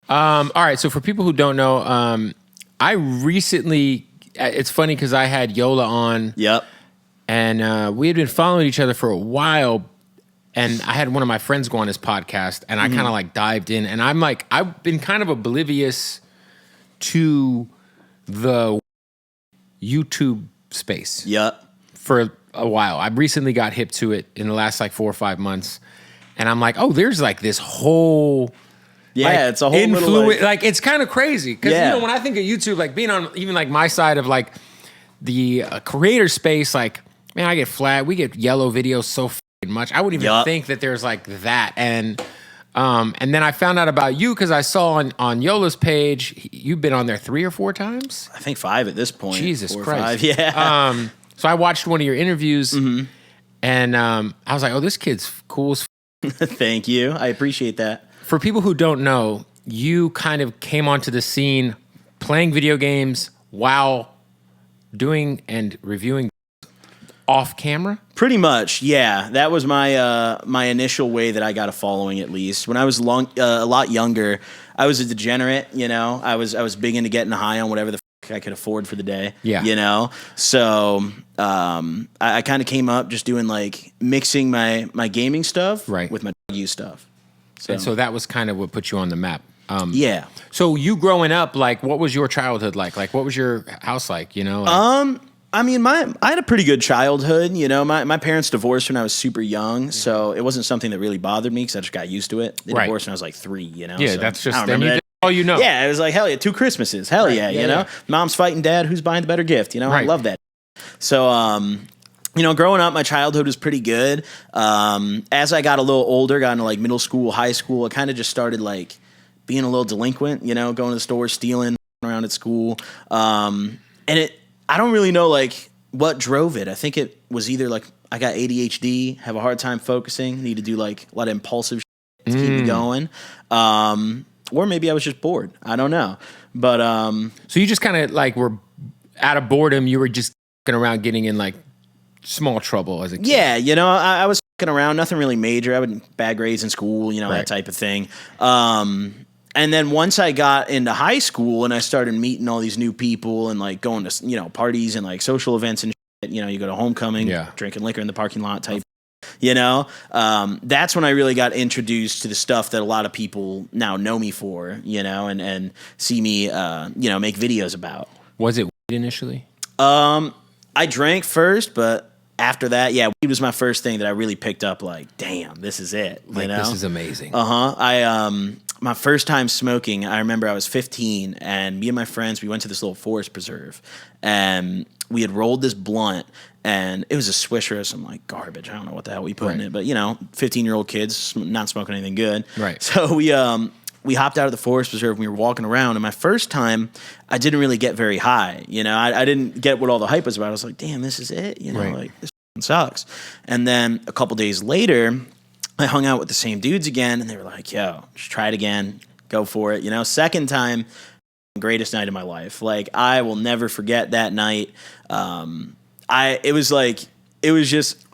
All right. So for people who don't know, I recently, it's funny because I had Yola on. Yep. And we had been following each other for a while. And I had one of my friends go on his podcast, and I kind of like dived in. And I'm like, I've been kind of oblivious to the YouTube space. Yep. For a while. I recently got hip to it in the last like 4 or 5 months. And I'm like, oh, there's like this whole... Yeah, like, it's a whole little... Like it's kind of crazy. Because, you know, when I think of YouTube, like being on even like my side of like the creator space, like, man, I get flat. We get yellow videos so much. I wouldn't even think that there's like that. And then I found out about you because I saw on Yola's page, you've been on there 3 or 4 times? I think 5 at this point. Jesus 4 or Christ. 5, yeah. So I watched one of your interviews, and I was like, oh, this kid's cool as Thank you. I appreciate that. For people who don't know, you kind of came onto the scene playing video games while doing and reviewing off camera? Pretty much, yeah. That was my my initial way that I got a following, at least. When I was a lot younger, I was a degenerate, you know. I was big into getting high on whatever the I could afford for the day. Yeah. You know? So I kind of came up just doing like mixing my gaming stuff with my use stuff. So. And so that was kind of what put you on the map. Yeah. So you growing up, like, what was your childhood like? Like, what was your house like, you know? Like, I mean, I had a pretty good childhood, you know. My parents divorced when I was super young, so it wasn't something that really bothered me because I just got used to it. They divorced when I was like 3, you know. Yeah, so that's just I don't remember that. all you know. Yeah, it was like, hell yeah, 2 Christmases. Hell yeah, you know. Mom's fighting dad, who's buying the better gift, you know. I love that. So, you know, growing up, my childhood was pretty good. As I got a little older, got into like middle school, high school, I kind of just started like being a little delinquent, you know, going to the store, stealing around at school. And I don't really know like what drove it. I think it was either like I got ADHD, have a hard time focusing, need to do like a lot of impulsive shit to keep me going. Or maybe I was just bored. I don't know. But so you just kind of like were out of boredom, you were just around getting in like small trouble as a kid. Yeah, you know, I was fucking around, nothing really major. I would bad grades in school, you know, that type of thing. And then once I got into high school and I started meeting all these new people and like going to, you know, parties and like social events and shit, you know, you go to homecoming, drinking liquor in the parking lot type, you know, that's when I really got introduced to the stuff that a lot of people now know me for, you know, and see me, you know, make videos about. Was it weed initially? I drank first, but after that, yeah, weed was my first thing that I really picked up. Like, damn, this is it. You know? This is amazing. My first time smoking, I remember I was 15, and me and my friends, we went to this little forest preserve, and we had rolled this blunt, and it was a Swisher, some like garbage. I don't know what the hell we put in it, but you know, 15-year-old kids not smoking anything good. Right. So we hopped out of the forest preserve and we were walking around, and my first time I didn't really get very high. You know, I didn't get what all the hype was about. I was like, damn, this is it. You know, like this sucks. And then a couple days later, I hung out with the same dudes again, and they were like, yo, just try it again. Go for it. You know, second time, greatest night of my life. Like, I will never forget that night. It was just,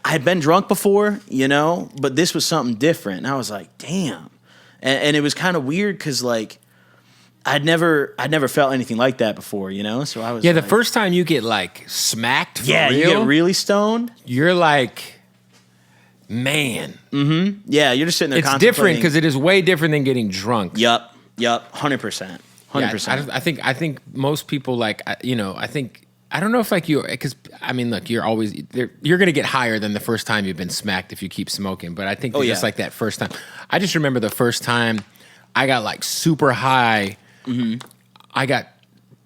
I had been drunk before, you know, but this was something different. And I was like, damn. And it was kind of weird because, like, I'd never felt anything like that before, you know? So I was the first time you get, like, smacked for real, you get really stoned. You're like, man. Mm-hmm. Yeah, you're just sitting there contemplating. It's different because it is way different than getting drunk. Yep, 100%. 100%. Yeah, I think most people, like, you know, I don't know if like you, because I mean, look, you're going to get higher than the first time you've been smacked if you keep smoking. But I think just like that first time, I just remember the first time I got like super high. I got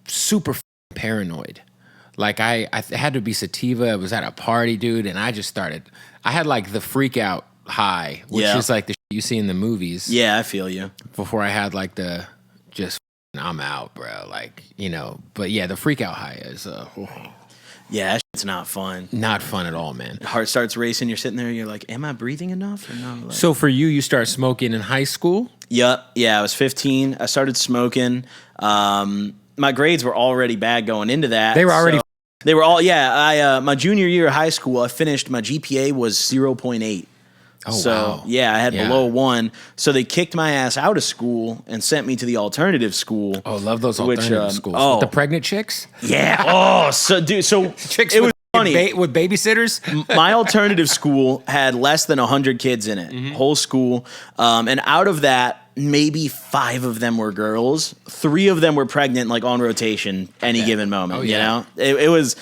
super paranoid. Like I had to be sativa. I was at a party, dude, and I just started. I had like the freak out high, which is like the shit you see in the movies. Yeah, I feel you. Before I had like the just. I'm out, bro. Like, you know, but yeah, the freak out high is, yeah, that shit's not fun. Not fun at all, man. Heart starts racing. You're sitting there. You're like, am I breathing enough or no? Like, so for you start smoking in high school? Yep. Yeah, I was 15. I started smoking. My grades were already bad going into that. They were already. So they were all, yeah. My junior year of high school, I finished, my GPA was 0.8. Oh, so, wow. yeah, I had Yeah. below 1. So they kicked my ass out of school and sent me to the alternative school. Oh, love those which, alternative schools. oh. With the pregnant chicks? Yeah. Oh, so dude, so Chicks it with, was funny. with babysitters? My alternative school had less than 100 kids in it, whole school. And out of that, maybe 5 of them were girls. 3 of them were pregnant, like on rotation, any given moment. Oh, yeah. You know, it was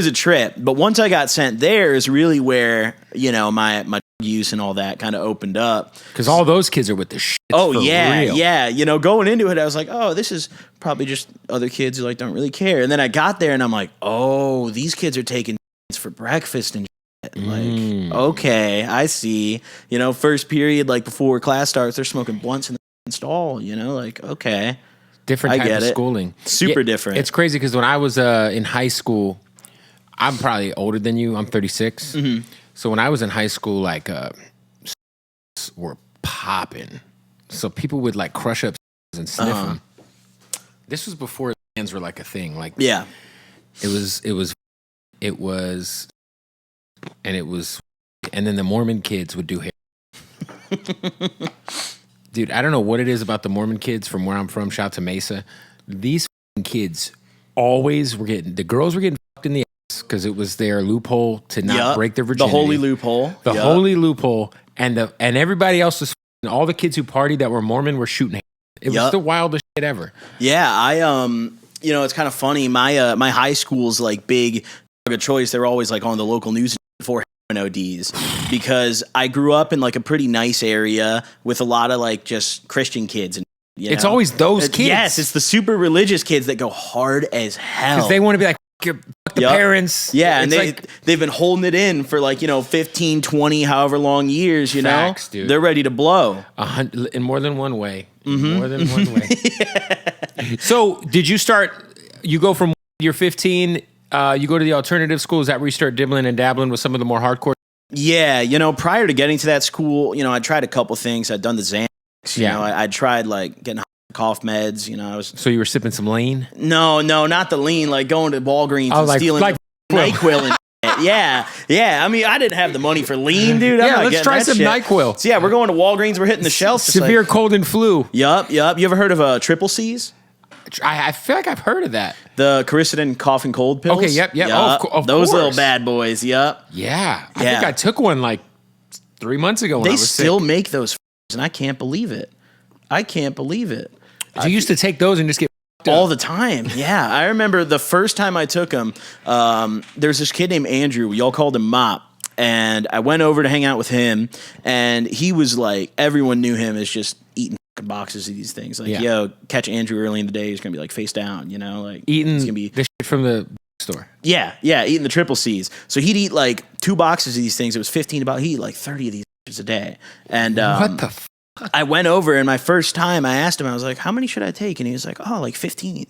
a trip. But once I got sent there, is really where my use and all that kind of opened up. Because all those kids are with the shit. Oh for yeah, real. yeah. Going into it, I was like, oh, this is probably just other kids who like don't really care. And then I got there, and I'm like, oh, these kids are taking for breakfast and shit. Like, okay, I see. First period, like before class starts, they're smoking blunts in the stall. Like, okay, Different I type get of it. schooling. Super different. It's crazy because when I was in high school, I'm probably older than you. I'm 36. Mm-hmm. So when I was in high school, like, were popping. So people would like crush up and sniff them. This was before hands were like a thing. Like, yeah. it was, and then the Mormon kids would do hair. Dude, I don't know what it is about the Mormon kids from where I'm from, shout out to Mesa. These kids always were the girls were getting fucked in the ass because it was their loophole to not break their virginity. The holy loophole. The holy loophole. And everybody else was, all the kids who partied that were Mormon were shooting hair. It was the wildest shit ever. Yeah, it's kind of funny. My high school's like big drug of choice. They were always like on the local news for ODs because I grew up in like a pretty nice area with a lot of like just Christian kids and it's always those kids. Yes, it's the super religious kids that go hard as hell because they want to be like fuck the parents. Yeah, and they've been holding it in for like 15, 20, however long years. Facts, dude. They're ready to blow in more than one way. More than one way. So did you start? You go from you're 15. You go to the alternative school. Is that where you start dibbling and dabbling with some of the more hardcore? Yeah, prior to getting to that school, I tried a couple things. I'd done the Xanax. I tried like getting cough meds. I was. So you were sipping some lean? No, not the lean. Like going to Walgreens and stealing like NyQuil and. Yeah. I mean, I didn't have the money for lean, dude. Let's try some NyQuil. So we're going to Walgreens. We're hitting the shelf. Severe cold and flu. Yup. You ever heard of triple C's? I feel like I've heard of that. The Caricitin cough and cold pills. Okay, yep. Oh, of those course. little bad boys. Yup. Yeah. I think I took one like 3 months ago when I was still sick. make those, and I can't believe it. You used to take those and just get all the time. Yeah, I remember the first time I took them. There's this kid named Andrew. We all called him Mop. And I went over to hang out with him, and he was like, everyone knew him as just eating boxes of these things. Like, yo, catch Andrew early in the day, he's gonna be like face down, like eating he's gonna be the shit from the store. Yeah, eating the triple C's. So he'd eat like 2 boxes of these things. It was 15 about. He'd eat like 30 of these a day. And what the fuck? I went over, and my first time I asked him, I was like, how many should I take? And he was like, oh, like 15.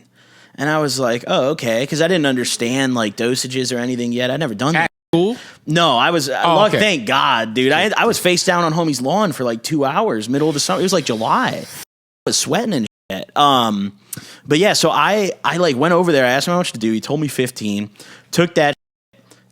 And I was like, oh, okay, because I didn't understand like dosages or anything yet. I'd never done that. Cool. No, I was. Okay. Thank God, dude. I was face down on homie's lawn for like 2 hours, middle of the summer. It was like July. I was sweating and shit. But yeah, so I like went over there. I asked him how much to do. He told me 15. Took that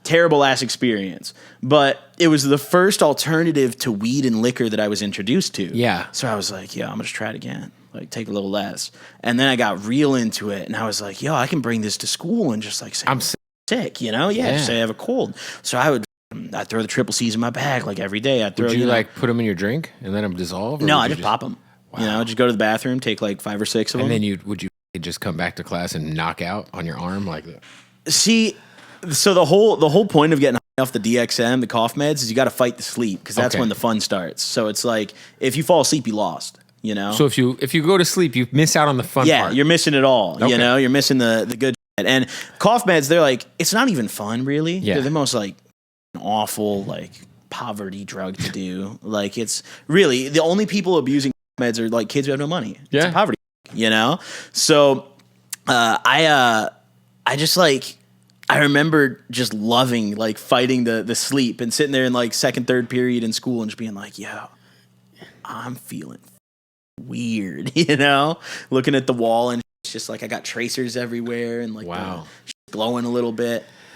terrible ass experience, but it was the first alternative to weed and liquor that I was introduced to. Yeah. So I was like, yeah, I'm gonna try it again. Like take a little less, and then I got real into it, and I was like, yo, I can bring this to school and just like say I'm sick, just say I have a cold. So I'd throw the triple C's in my bag like every day. Would you like put them in your drink and let them dissolve? No, I just pop them. Wow. Just go to the bathroom, take like 5 or 6 of them. And then would you just come back to class and knock out on your arm like that? See, so the whole point of getting off the DXM, the cough meds, is you got to fight the sleep because that's when the fun starts. So it's like if you fall asleep, you lost. So if you go to sleep, you miss out on the fun part. Yeah, you're missing it all. Okay. You're missing the good shit. And cough meds, they're like, it's not even fun, really. Yeah. They're the most like awful, like poverty drug to do. Like it's really the only people abusing meds are like kids who have no money. Yeah. It's a poverty, So I just like I remember just loving like fighting the sleep and sitting there in like second, third period in school and just being like, yo, I'm feeling weird, looking at the wall and it's just like I got tracers everywhere and like glowing a little bit.